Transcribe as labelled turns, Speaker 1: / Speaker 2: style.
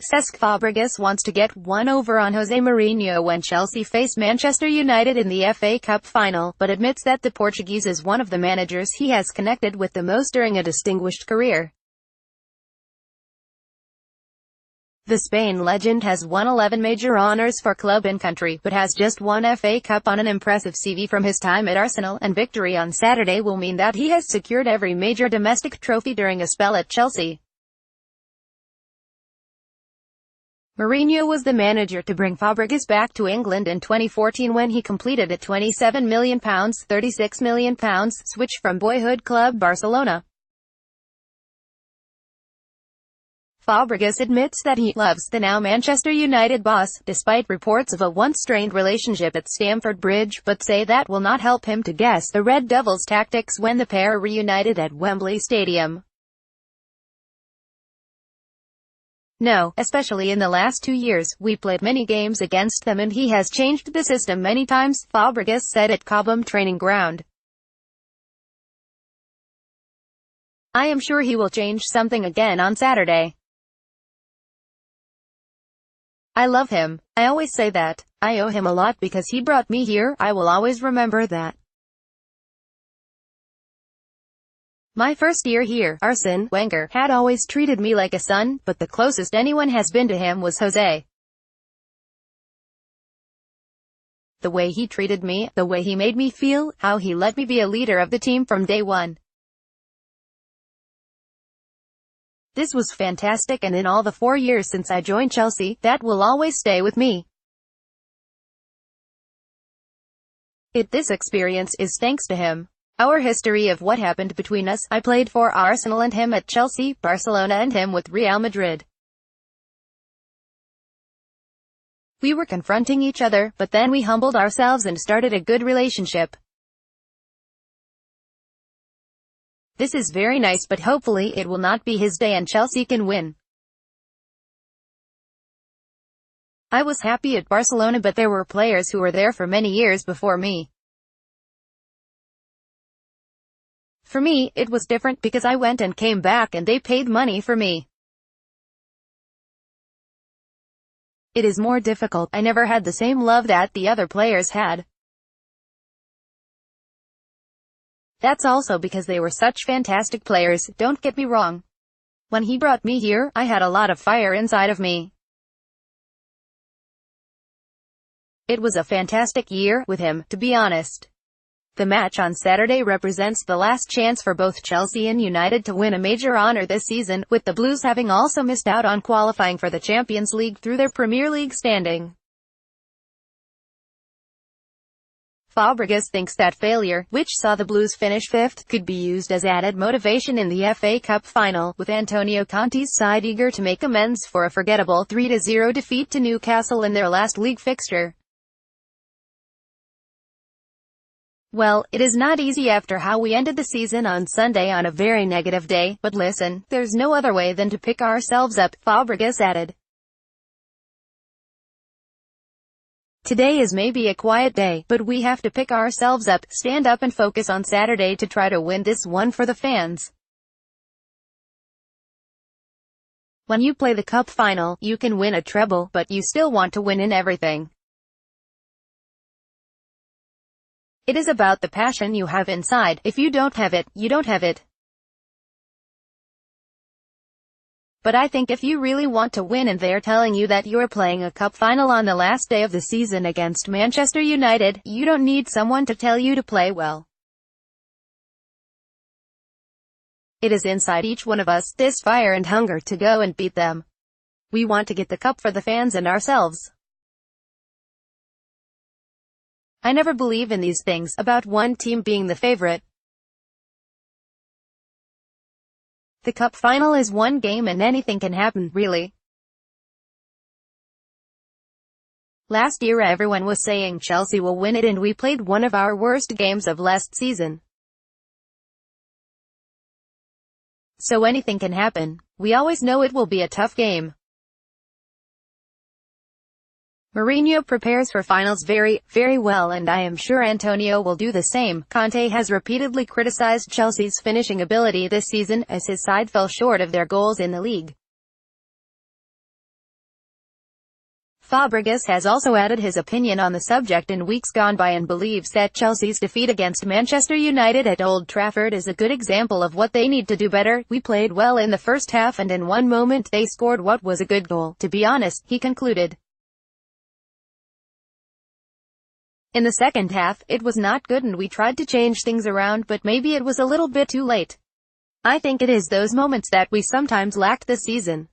Speaker 1: Cesc Fabregas wants to get one over on Jose Mourinho when Chelsea face Manchester United in the FA Cup final, but admits that the Portuguese is one of the managers he has connected with the most during a distinguished career. The Spain legend has won 11 major honours for club and country, but has just one FA Cup on an impressive CV from his time at Arsenal, and victory on Saturday will mean that he has secured every major domestic trophy during a spell at Chelsea. Mourinho was the manager to bring Fabregas back to England in 2014 when he completed a £27 million, £36 million switch from boyhood club Barcelona. Fabregas admits that he loves the now Manchester United boss, despite reports of a once-strained relationship at Stamford Bridge, but say that will not help him to guess the Red Devils' tactics when the pair reunited at Wembley Stadium. No, especially in the last 2 years, we played many games against them and he has changed the system many times, Fabregas said at Cobham training ground. I am sure he will change something again on Saturday. I love him. I always say that. I owe him a lot because he brought me here. I will always remember that. My first year here, Arsene Wenger had always treated me like a son, but the closest anyone has been to him was Jose. The way he treated me, the way he made me feel, how he let me be a leader of the team from day one. This was fantastic, and in all the 4 years since I joined Chelsea, that will always stay with me. This experience is thanks to him. Our history of what happened between us, I played for Arsenal and him at Chelsea, Barcelona and him with Real Madrid. We were confronting each other, but then we humbled ourselves and started a good relationship. This is very nice, but hopefully it will not be his day and Chelsea can win. I was happy at Barcelona, but there were players who were there for many years before me. For me, it was different because I went and came back and they paid money for me. It is more difficult. I never had the same love that the other players had. That's also because they were such fantastic players, don't get me wrong. When he brought me here, I had a lot of fire inside of me. It was a fantastic year with him, to be honest. The match on Saturday represents the last chance for both Chelsea and United to win a major honour this season, with the Blues having also missed out on qualifying for the Champions League through their Premier League standing. Fabregas thinks that failure, which saw the Blues finish 5th, could be used as added motivation in the FA Cup final, with Antonio Conte's side eager to make amends for a forgettable 3-0 defeat to Newcastle in their last league fixture. Well, it is not easy after how we ended the season on Sunday on a very negative day, but listen, there's no other way than to pick ourselves up, Fabregas added. Today is maybe a quiet day, but we have to pick ourselves up, stand up and focus on Saturday to try to win this one for the fans. When you play the cup final, you can win a treble, but you still want to win in everything. It is about the passion you have inside. If you don't have it, you don't have it. But I think if you really want to win and they're telling you that you're playing a cup final on the last day of the season against Manchester United, you don't need someone to tell you to play well. It is inside each one of us, this fire and hunger to go and beat them. We want to get the cup for the fans and ourselves. I never believe in these things, about one team being the favorite. The cup final is one game and anything can happen, really. Last year everyone was saying Chelsea will win it and we played one of our worst games of last season. So anything can happen. We always know it will be a tough game. Mourinho prepares for finals very, very well, and I am sure Antonio will do the same. Conte has repeatedly criticized Chelsea's finishing ability this season, as his side fell short of their goals in the league. Fabregas has also added his opinion on the subject in weeks gone by and believes that Chelsea's defeat against Manchester United at Old Trafford is a good example of what they need to do better. We played well in the first half and in one moment they scored what was a good goal, to be honest, he concluded. In the second half, it was not good and we tried to change things around, but maybe it was a little bit too late. I think it is those moments that we sometimes lacked this season.